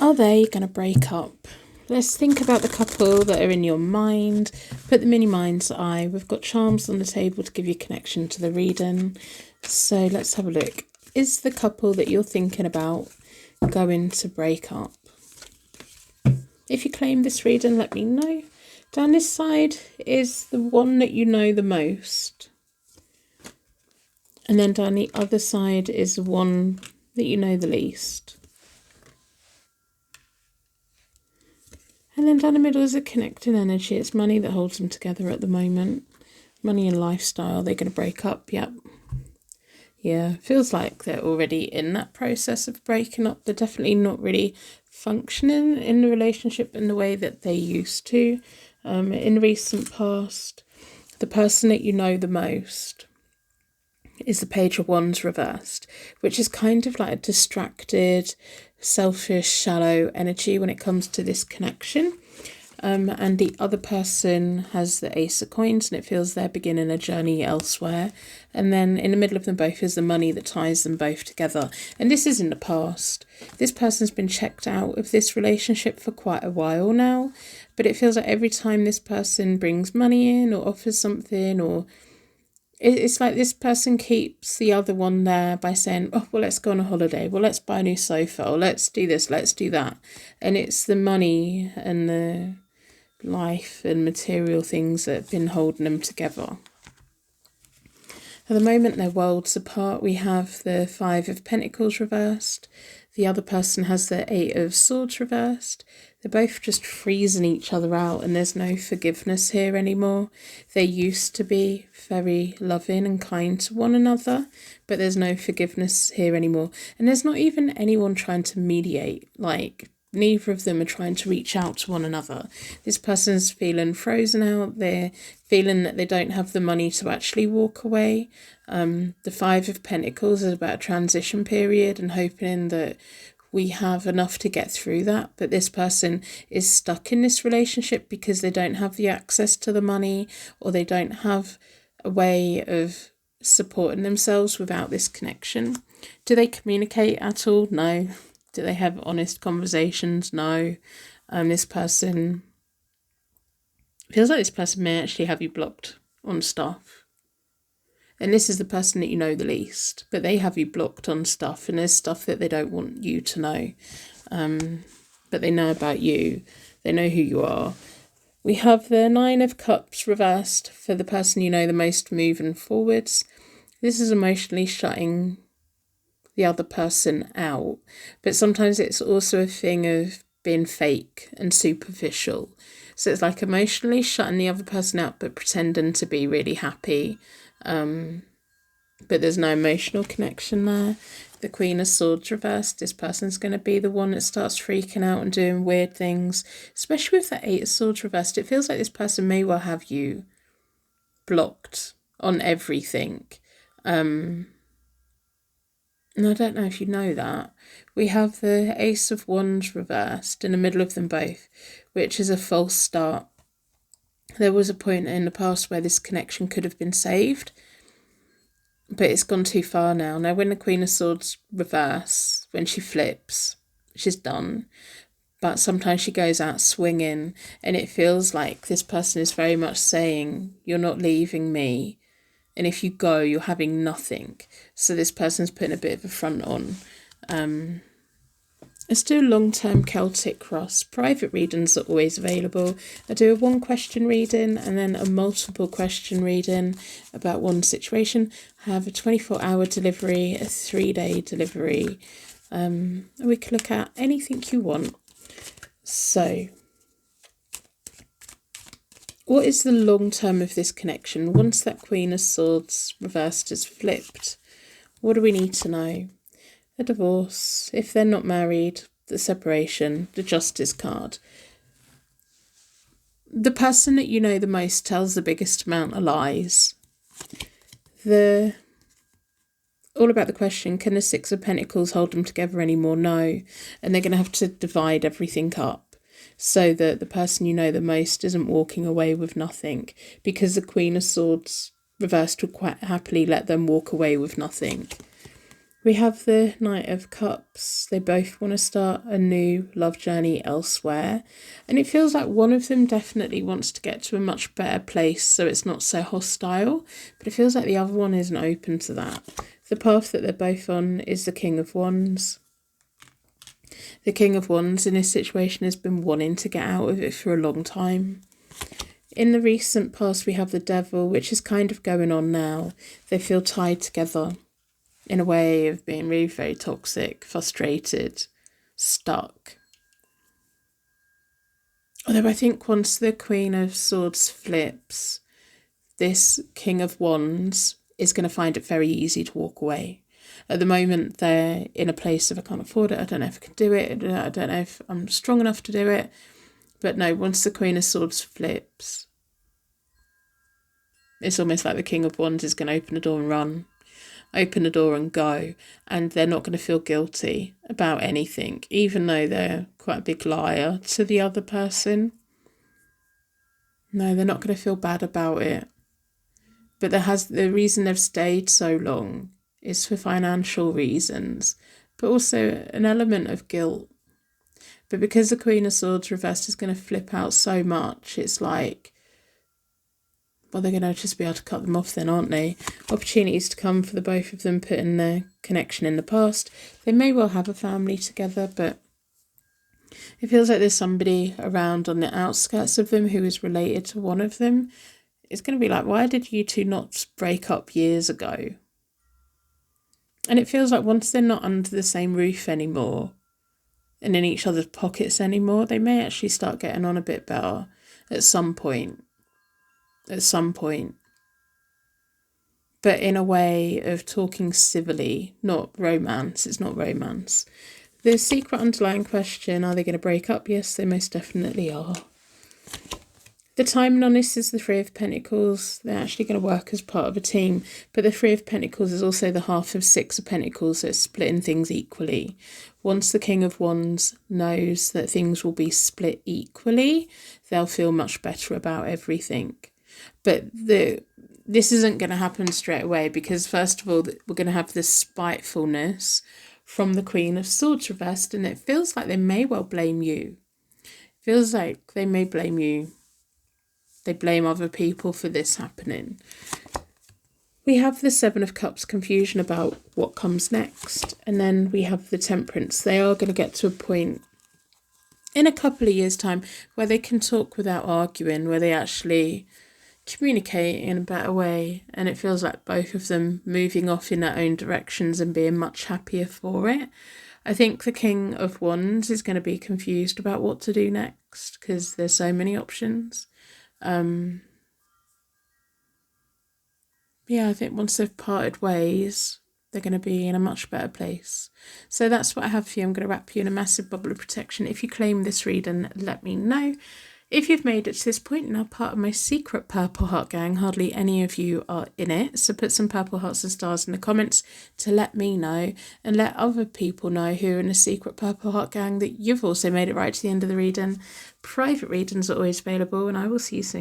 Are they going to break up? Let's think about the couple that are in your mind. Put them in your mind's eye. We've got charms on the table to give you connection to the reading. So let's have a look. Is the couple that you're thinking about going to break up? If you claim this reading, let me know. Down this side is the one that you know the most. And then down the other side is the one that you know the least. And then down the middle is a connecting energy. It's money that holds them together at the moment. Money and lifestyle. They're going to break up. Yep. Yeah, feels like they're already in that process of breaking up. They're definitely not really functioning in the relationship in the way that they used to. In recent past, the person that you know the most is the Page of Wands reversed, which is kind of like a distracted, selfish, shallow energy when it comes to this connection. And the other person has the Ace of Coins, and it feels they're beginning a journey elsewhere. And then in the middle of them both is the money that ties them both together. And this is in the past. This person's been checked out of this relationship for quite a while now. But it feels like every time this person brings money in or offers something, or it's like this person keeps the other one there by saying, oh, well, let's go on a holiday. Well, let's buy a new sofa. Or let's do this. Let's do that. And it's the money and the life and material things that have been holding them together. At the moment, they're worlds apart. We have the Five of Pentacles reversed. The other person has the Eight of Swords reversed. They're both just freezing each other out, and there's no forgiveness here anymore. They used to be very loving and kind to one another, but there's no forgiveness here anymore. And there's not even anyone trying to mediate. Like, neither of them are trying to reach out to one another. This person's feeling frozen out. They're feeling that they don't have the money to actually walk away. The Five of Pentacles is about a transition period and hoping that we have enough to get through that. But this person is stuck in this relationship because they don't have the access to the money, or they don't have a way of supporting themselves without this connection. Do they communicate at all? No. Do they have honest conversations? No. This person feels like this person may actually have you blocked on stuff. And this is the person that you know the least, but they have you blocked on stuff, and there's stuff that they don't want you to know. But they know about you. They know who you are. We have the Nine of Cups reversed for the person you know the most moving forwards. This is emotionally shutting the other person out, but sometimes it's also a thing of being fake and superficial. So it's like emotionally shutting the other person out but pretending to be really happy, but there's no emotional connection there. The Queen of Swords reversed. This person's going to be the one that starts freaking out and doing weird things, especially with the Eight of Swords reversed. It feels like this person may well have you blocked on everything. And I don't know if you know that. We have the Ace of Wands reversed in the middle of them both, which is a false start. There was a point in the past where this connection could have been saved, but it's gone too far now. Now, when the Queen of Swords reverse, when she flips, she's done. But sometimes she goes out swinging, and it feels like this person is very much saying, you're not leaving me. And if you go, you're having nothing. So this person's putting a bit of a front on. Let's do a long-term Celtic cross. Private readings are always available. I do a 1-question reading and then a multiple question reading about one situation. I have a 24-hour delivery, a 3-day delivery. We can look at anything you want. So, what is the long term of this connection? Once that Queen of Swords reversed is flipped, what do we need to know? A divorce, if they're not married, the separation, the Justice card. The person that you know the most tells the biggest amount of lies. All about the question, can the Six of Pentacles hold them together anymore? No. And they're going to have to divide everything up so that the person you know the most isn't walking away with nothing, because the Queen of Swords reversed would quite happily let them walk away with nothing. We have the Knight of Cups. They both want to start a new love journey elsewhere. And it feels like one of them definitely wants to get to a much better place so it's not so hostile. But it feels like the other one isn't open to that. The path that they're both on is the King of Wands. The King of Wands in this situation has been wanting to get out of it for a long time. In the recent past, we have the Devil, which is kind of going on now. They feel tied together in a way of being really very toxic, frustrated, stuck. Although I think once the Queen of Swords flips, this King of Wands is going to find it very easy to walk away. At the moment, they're in a place of I can't afford it, I don't know if I can do it, I don't know if I'm strong enough to do it. But no, once the Queen of Swords flips, it's almost like the King of Wands is going to open the door and run. Open the door and go, and they're not going to feel guilty about anything, even though they're quite a big liar to the other person. No, they're not going to feel bad about it. But the reason they've stayed so long is for financial reasons, but also an element of guilt. But because the Queen of Swords reversed is going to flip out so much, it's like, well, they're going to just be able to cut them off then, aren't they? Opportunities to come for the both of them, putting their connection in the past. They may well have a family together, but it feels like there's somebody around on the outskirts of them who is related to one of them. It's going to be like, why did you two not break up years ago? And it feels like once they're not under the same roof anymore and in each other's pockets anymore, they may actually start getting on a bit better at some point. But in a way of talking civilly, not romance. It's not romance. The secret underlying question, are they going to break up? Yes, they most definitely are. The timing on this is the Three of Pentacles. They're actually going to work as part of a team. But the Three of Pentacles is also the half of Six of Pentacles, so it's splitting things equally. Once the King of Wands knows that things will be split equally, they'll feel much better about everything. But this isn't going to happen straight away because, first of all, we're going to have this spitefulness from the Queen of Swords reversed, and it feels like they may well blame you. It feels like they may blame you. They blame other people for this happening. We have the Seven of Cups, confusion about what comes next. And then we have the Temperance. They are going to get to a point in a couple of years' time where they can talk without arguing, where they actually communicate in a better way, and it feels like both of them moving off in their own directions and being much happier for it. I think the King of Wands is going to be confused about what to do next because there's so many options. I think once they've parted ways, they're going to be in a much better place. So that's what I have for you. I'm going to wrap you in a massive bubble of protection. If you claim this reading, let me know. If you've made it to this point and are part of my secret Purple Heart gang, hardly any of you are in it. So put some purple hearts and stars in the comments to let me know and let other people know who are in the secret Purple Heart gang that you've also made it right to the end of the reading. Private readings are always available, and I will see you soon.